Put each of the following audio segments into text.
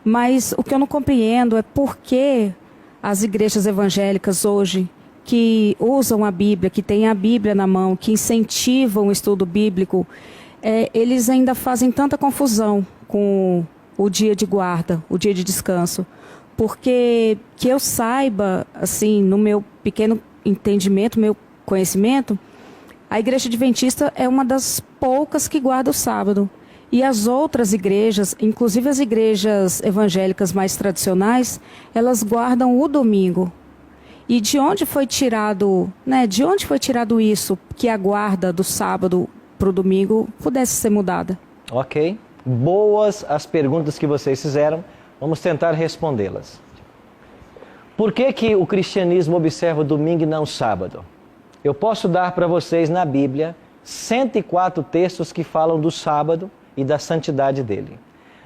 Mas o que eu não compreendo é por que as igrejas evangélicas hoje, que usam a Bíblia, que têm a Bíblia na mão, que incentivam o estudo bíblico, eles ainda fazem tanta confusão com o dia de guarda, o dia de descanso. Porque, que eu saiba, assim, no meu pequeno entendimento, meu conhecimento, a Igreja Adventista é uma das poucas que guarda o sábado. E as outras igrejas, inclusive as igrejas evangélicas mais tradicionais, elas guardam o domingo. E de onde foi tirado, de onde foi tirado isso, que a guarda do sábado para o domingo pudesse ser mudada? Ok. Boas as perguntas que vocês fizeram. Vamos tentar respondê-las. Por que o cristianismo observa o domingo e não o sábado? Eu posso dar para vocês na Bíblia 104 textos que falam do sábado e da santidade dele.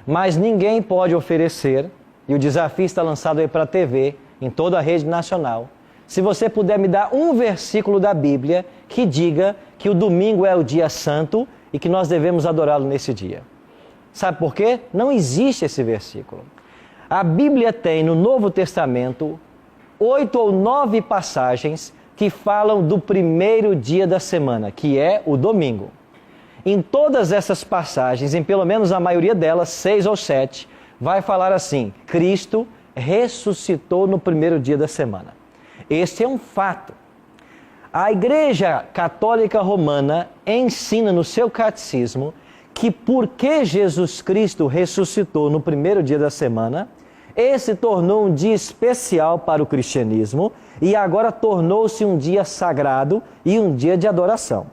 Mas ninguém pode oferecer, e o desafio está lançado aí para a TV, em toda a rede nacional, se você puder me dar um versículo da Bíblia que diga que o domingo é o dia santo e que nós devemos adorá-lo nesse dia. Sabe por quê? Não existe esse versículo. A Bíblia tem no Novo Testamento 8 ou 9 passagens que falam do primeiro dia da semana, que é o domingo. Em todas essas passagens, em pelo menos a maioria delas, 6 ou 7, vai falar assim: Cristo ressuscitou no primeiro dia da semana. Este é um fato. A Igreja Católica Romana ensina no seu catecismo que porque Jesus Cristo ressuscitou no primeiro dia da semana, esse tornou um dia especial para o cristianismo e agora tornou-se um dia sagrado e um dia de adoração.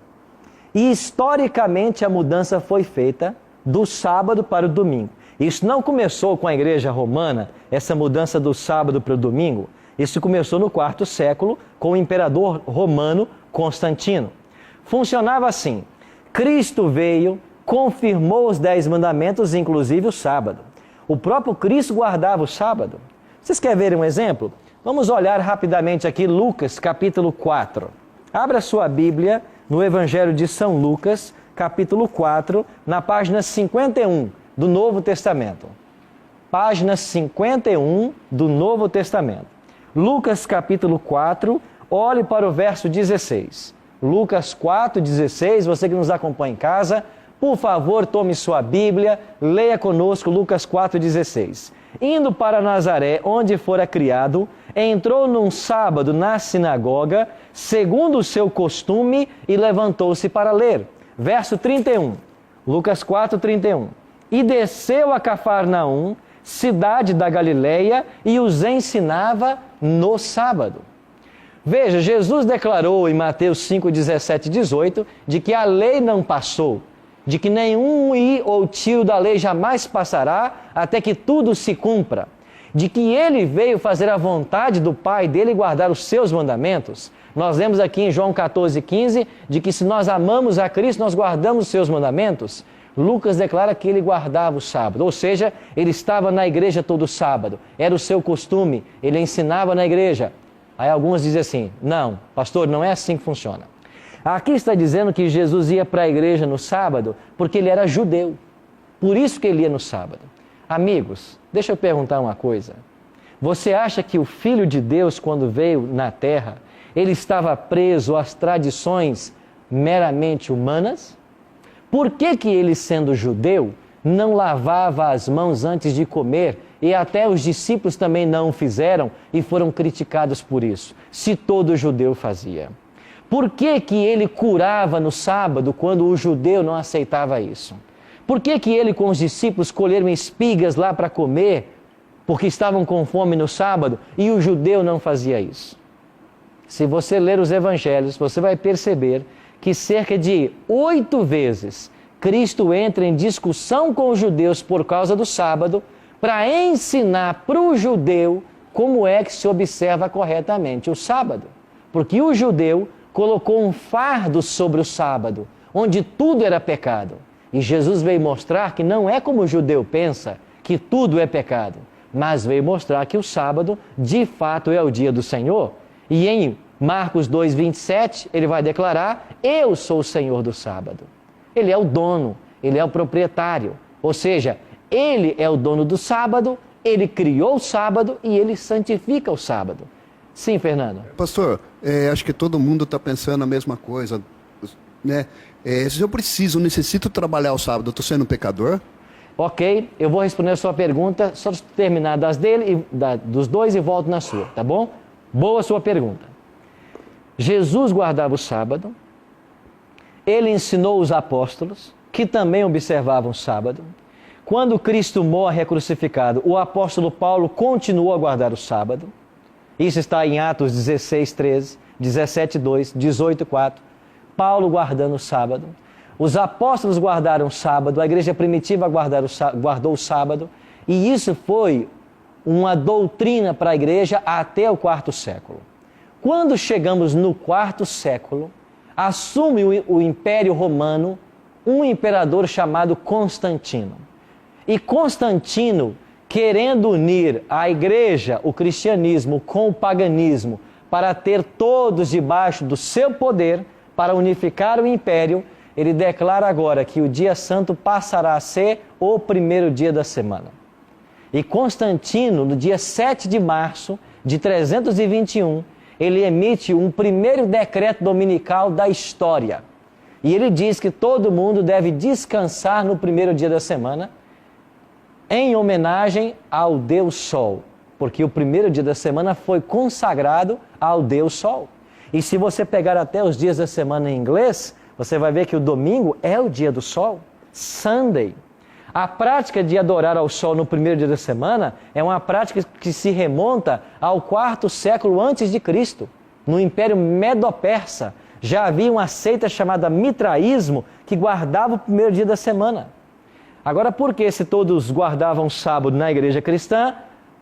E historicamente a mudança foi feita do sábado para o domingo. Isso não começou com a Igreja Romana, essa mudança do sábado para o domingo. Isso começou no quarto século com o imperador romano Constantino. Funcionava assim: Cristo veio, confirmou os 10 mandamentos, inclusive o sábado. O próprio Cristo guardava o sábado. Vocês querem ver um exemplo? Vamos olhar rapidamente aqui Lucas, capítulo 4. Abra sua Bíblia no Evangelho de São Lucas, capítulo 4, na página 51 do Novo Testamento. Página 51 do Novo Testamento. Lucas, capítulo 4, olhe para o verso 16. Lucas 4, 16, você que nos acompanha em casa, por favor, tome sua Bíblia, leia conosco Lucas 4,16. Indo para Nazaré, onde fora criado, entrou num sábado na sinagoga, segundo o seu costume, e levantou-se para ler. Verso 31, Lucas 4,31. E desceu a Cafarnaum, cidade da Galileia, e os ensinava no sábado. Veja, Jesus declarou em Mateus 5, 17 e 18, de que a lei não passou, de que nenhum i ou tio da lei jamais passará, até que tudo se cumpra, de que ele veio fazer a vontade do Pai dele e guardar os seus mandamentos. Nós lemos aqui em João 14, 15, de que se nós amamos a Cristo, nós guardamos os seus mandamentos. Lucas declara que ele guardava o sábado, ou seja, ele estava na igreja todo sábado, era o seu costume, ele ensinava na igreja. Aí alguns dizem assim: não, pastor, não é assim que funciona. Aqui está dizendo que Jesus ia para a igreja no sábado porque ele era judeu. Por isso que ele ia no sábado. Amigos, deixa eu perguntar uma coisa. Você acha que o Filho de Deus, quando veio na terra, ele estava preso às tradições meramente humanas? Por que ele, sendo judeu, não lavava as mãos antes de comer? E até os discípulos também não o fizeram e foram criticados por isso, se todo judeu fazia. Por que ele curava no sábado quando o judeu não aceitava isso? Por que ele com os discípulos colheram espigas lá para comer, porque estavam com fome no sábado, e o judeu não fazia isso? Se você ler os evangelhos, você vai perceber que cerca de 8 vezes Cristo entra em discussão com os judeus por causa do sábado, para ensinar para o judeu como é que se observa corretamente o sábado. Porque o judeu colocou um fardo sobre o sábado, onde tudo era pecado. E Jesus veio mostrar que não é como o judeu pensa, que tudo é pecado, mas veio mostrar que o sábado, de fato, é o dia do Senhor. E em Marcos 2, 27, ele vai declarar: eu sou o Senhor do sábado. Ele é o dono, ele é o proprietário. Ou seja, ele é o dono do sábado, Ele criou o sábado e Ele santifica o sábado. Sim, Fernando. Pastor, acho que todo mundo está pensando a mesma coisa, né? Se eu necessito trabalhar o sábado, eu estou sendo um pecador? Ok, eu vou responder a sua pergunta, só terminar das dele, dos dois e volto na sua, tá bom? Boa sua pergunta. Jesus guardava o sábado, Ele ensinou os apóstolos, que também observavam o sábado. Quando Cristo morre é crucificado, o apóstolo Paulo continuou a guardar o sábado. Isso está em Atos 16, 13, 17, 2, 18, 4. Paulo guardando o sábado. Os apóstolos guardaram o sábado, a igreja primitiva guardou o sábado. E isso foi uma doutrina para a igreja até o quarto século. Quando chegamos no quarto século, assume o Império Romano um imperador chamado Constantino. E Constantino, querendo unir a igreja, o cristianismo, com o paganismo, para ter todos debaixo do seu poder, para unificar o império, ele declara agora que o dia santo passará a ser o primeiro dia da semana. E Constantino, no dia 7 de março de 321, ele emite um primeiro decreto dominical da história. E ele diz que todo mundo deve descansar no primeiro dia da semana, em homenagem ao Deus Sol, porque o primeiro dia da semana foi consagrado ao Deus Sol. E se você pegar até os dias da semana em inglês, você vai ver que o domingo é o dia do Sol, Sunday. A prática de adorar ao Sol no primeiro dia da semana é uma prática que se remonta ao quarto século antes de Cristo, no Império Medo-Persa. Já havia uma seita chamada Mitraísmo que guardava o primeiro dia da semana. Agora, por que se todos guardavam sábado na igreja cristã?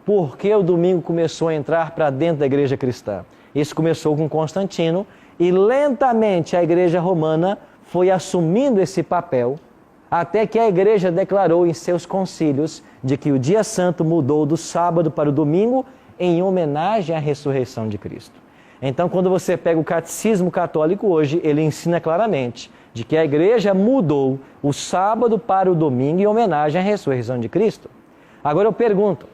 Porque o domingo começou a entrar para dentro da igreja cristã. Isso começou com Constantino e lentamente a igreja romana foi assumindo esse papel até que a igreja declarou em seus concílios de que o dia santo mudou do sábado para o domingo em homenagem à ressurreição de Cristo. Então, quando você pega o catecismo católico hoje, ele ensina claramente de que a igreja mudou o sábado para o domingo em homenagem à ressurreição de Cristo. Agora eu pergunto,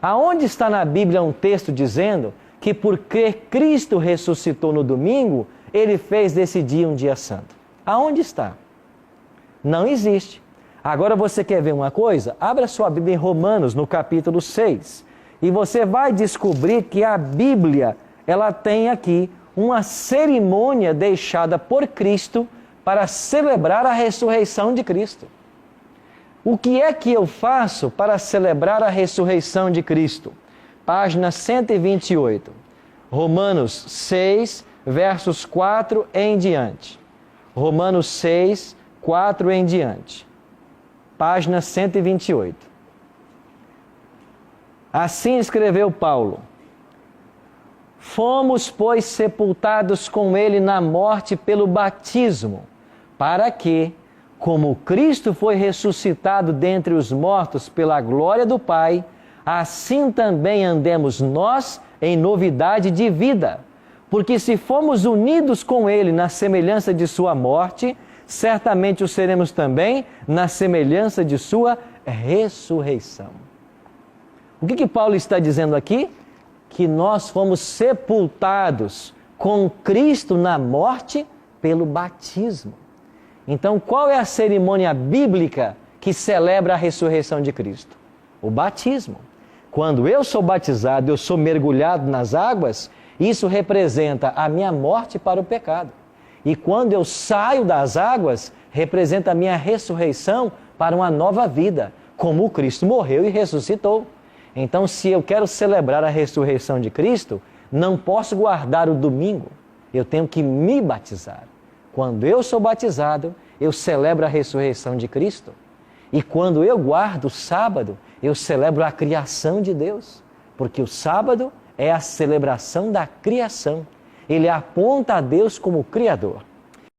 aonde está na Bíblia um texto dizendo que porque Cristo ressuscitou no domingo, Ele fez desse dia um dia santo? Aonde está? Não existe. Agora você quer ver uma coisa? Abra sua Bíblia em Romanos, no capítulo 6, e você vai descobrir que a Bíblia, ela tem aqui uma cerimônia deixada por Cristo para celebrar a ressurreição de Cristo. O que é que eu faço para celebrar a ressurreição de Cristo? Página 128, Romanos 6, versos 4 em diante. Romanos 6, 4 em diante. Página 128. Assim escreveu Paulo: fomos, pois, sepultados com ele na morte pelo batismo, para que, como Cristo foi ressuscitado dentre os mortos pela glória do Pai, assim também andemos nós em novidade de vida. Porque se fomos unidos com Ele na semelhança de sua morte, certamente o seremos também na semelhança de sua ressurreição. O que Paulo está dizendo aqui? Que nós fomos sepultados com Cristo na morte pelo batismo. Então, qual é a cerimônia bíblica que celebra a ressurreição de Cristo? O batismo. Quando eu sou batizado, eu sou mergulhado nas águas, isso representa a minha morte para o pecado. E quando eu saio das águas, representa a minha ressurreição para uma nova vida, como o Cristo morreu e ressuscitou. Então, se eu quero celebrar a ressurreição de Cristo, não posso guardar o domingo, eu tenho que me batizar. Quando eu sou batizado, eu celebro a ressurreição de Cristo. E quando eu guardo o sábado, eu celebro a criação de Deus. Porque o sábado é a celebração da criação. Ele aponta a Deus como Criador.